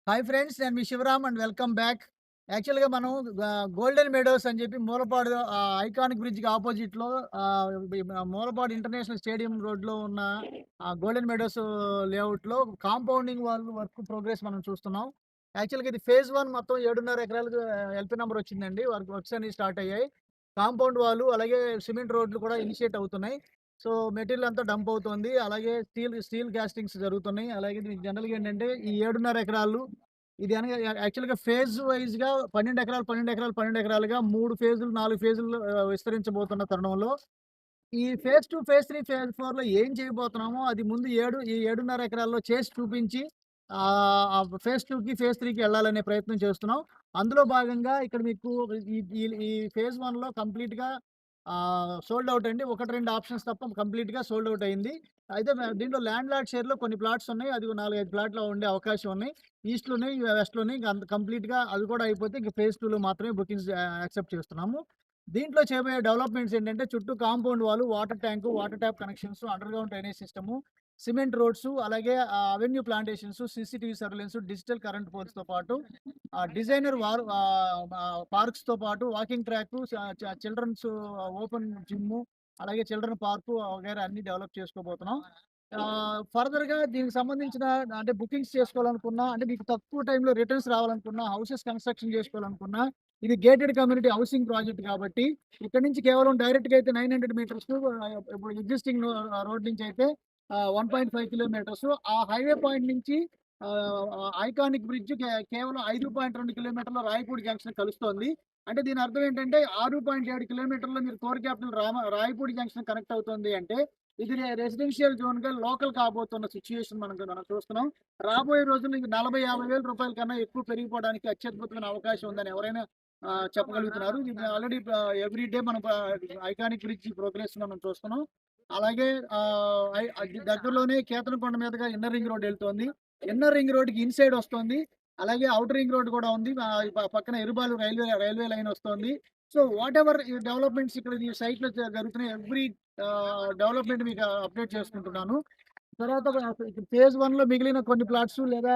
Hi friends. నేను మీ Shivaram and welcome back. యాక్చువల్‌గా మనం గోల్డెన్ మెడోస్ అని చెప్పి మూలపాడు ఐకానిక్ బ్రిడ్జ్‌కి అపోజిట్‌లో మూలపాడు ఇంటర్నేషనల్ స్టేడియం రోడ్‌లో ఉన్న గోల్డెన్ మెడోస్ లేఅవుట్‌లో కాంపౌండింగ్ వాల్ వర్క్ ప్రోగ్రెస్ మనం చూస్తున్నాం. యాక్చువల్‌గా ఇది ఫేజ్ 1 మొత్తం 7.5 ఎకరాలకు ఎల్‌పీ నంబర్ వచ్చిందండి. వర్క్స్ అన్నీ స్టార్ట్ అయ్యాయి. కాంపౌండ్ వాల్ అలాగే సిమెంట్ రోడ్లు కూడా ఇనిషియేట్ అవుతున్నాయి. సో, మెటీరియల్ అంతా డంప్ అవుతోంది. అలాగే స్టీల్ కాస్టింగ్స్ జరుగుతున్నాయి. అలాగే దీనికి జనరల్‌గా ఏంటంటే ఈ 7.5 ఎకరాలు ఇది అనగా యాక్చువల్‌గా ఫేజ్ వైస్‌గా 12 ఎకరాలు, 12 ఎకరాలు, 12 ఎకరాలుగా 3 ఫేజులు, 4 ఫేజుల్లో విస్తరించబోతున్న తరుణంలో ఈ ఫేజ్ 2, ఫేజ్ 3, ఫేజ్ 4లో ఏం చేయబోతున్నామో అది ముందు 7.5 ఎకరాల్లో చేసి చూపించి ఫేజ్ 2కి, ఫేజ్ 3కి ఎళ్ళాలనే ప్రయత్నం చేస్తున్నాం. అందులో భాగంగా ఇక్కడ మీకు ఈ ఈ ఈ ఫేజ్ 1లో కంప్లీట్‌గా సోల్డ్ ఔట్ అండి. 1, 2 ఆప్షన్స్ తప్ప కంప్లీట్‌గా సోల్డ్ ఔట్ అయింది. అయితే దీంట్లో ల్యాండ్ లార్డ్ షేర్‌లో కొన్ని ప్లాట్స్ ఉన్నాయి. అది 4, 5 ప్లాట్‌లో ఉండే అవకాశం ఉన్నాయి. ఈస్ట్‌లోని, వెస్ట్‌లోని ఇంక కంప్లీట్‌గా అది కూడా అయిపోతే ఇంక ఫేజ్ 2లో మాత్రమే బుకింగ్స్ యాక్సెప్ట్ చేస్తున్నాము. దీంట్లో చేయబోయే డెవలప్‌మెంట్స్ ఏంటంటే చుట్టూ compound wall, water tank, water tap connections, underground drainage system, cement roads, అలాగే avenue plantations, CCTV surveillance, digital current పోల్స్‌తో పాటు డిజైనర్ పార్క్స్‌తో పాటు walking track, children's open gym, అలాగే చిల్డ్రన్ పార్కు వగైరా అన్నీ డెవలప్ చేసుకోబోతున్నాం. ఫర్దర్‌గా దీనికి సంబంధించిన అంటే బుకింగ్స్ చేసుకోవాలనుకున్నా, అంటే మీకు తక్కువ టైంలో రిటర్న్స్ రావాలనుకున్నా, హౌసెస్ కన్‌స్ట్రక్షన్ చేసుకోవాలనుకున్నా, ఇది గేటెడ్ కమ్యూనిటీ హౌసింగ్ ప్రాజెక్ట్ కాబట్టి, ఇక్కడి నుంచి కేవలం డైరెక్ట్‌గా అయితే 900 మీటర్స్, ఇప్పుడు ఎగ్జిస్టింగ్ రోడ్ నుంచి అయితే 1.5 కిలోమీటర్స్. ఆ హైవే పాయింట్ నుంచి ఐకానిక్ బ్రిడ్జ్ కేవలం 5.2 కిలోమీటర్ల రాయపూడి జంక్షన్ కలుస్తోంది. అంటే దీని అర్థం ఏంటంటే 6.7 కిలోమీటర్ల మీరు core capital Rayapudi junction connect అవుతుంది అంటే, ఇది రెసిడెన్షియల్ జోన్‌గా లోకల్ కాబోతున్న సిట్యుయేషన్ మనం చూస్తున్నాం. రాబోయే రోజుల్లో ఇది 40, 50 వేల రూపాయల కన్నా ఎక్కువ పెరిగిపోవడానికి అత్యద్భుతమైన అవకాశం ఉందని ఎవరైనా చెప్పగలుగుతున్నారు. ఇది ఆల్రెడీ ఎవ్రీ డే మనం ఐకానిక్ బ్రిడ్జ్ ప్రోగ్రెస్ మనం చూస్తున్నాం. అలాగే అది దగ్గరలోనే కేతనకొండ మీదుగా ఇన్నర్ రింగ్ రోడ్ ఎళ్తోంది. ఇన్నర్ రింగ్ రోడ్‌కి ఇన్‌సైడ్ వస్తోంది. అలాగే ఔటర్ రింగ్ రోడ్ కూడా ఉంది. పక్కన ఎరుబాలు రైల్వే లైన్ వస్తోంది. సో, వాటెవర్ ఈ డెవలప్‌మెంట్స్ ఇక్కడ ఈ సైట్‌లో జరుగుతున్నాయి. ఎవ్రీ డెవలప్‌మెంట్ మీకు అప్డేట్ చేసుకుంటున్నాను. తర్వాత ఫేజ్ 1లో మిగిలిన కొన్ని ప్లాట్స్ లేదా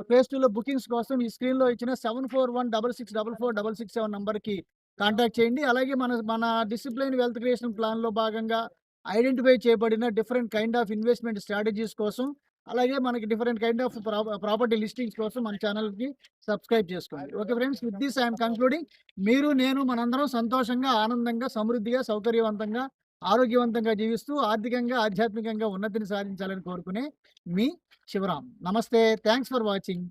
ఫేజ్ 2లో బుకింగ్స్ కోసం ఈ స్క్రీన్‌లో ఇచ్చిన 7416644667 నంబర్‌కి కాంటాక్ట్ చేయండి. అలాగే మన మన డిసిప్లిన్ వెల్త్ క్రియేషన్ ప్లాన్‌లో భాగంగా ఐడెంటిఫై చేయబడిన different kind of investment strategies కోసం, అలాగే మనకి different kind of property listings కోసం మన ఛానెల్‌కి సబ్స్క్రైబ్ చేసుకోండి. Okay friends, with this I am concluding. మీరు, నేను మనందరం సంతోషంగా, ఆనందంగా, సమృద్ధిగా, సౌకర్యవంతంగా, ఆరోగ్యవంతంగా జీవిస్తూ ఆర్థికంగా, ఆధ్యాత్మికంగా ఉన్నతిని సాధించాలని కోరుకునే మీ శివరాం. నమస్తే. Thanks for watching.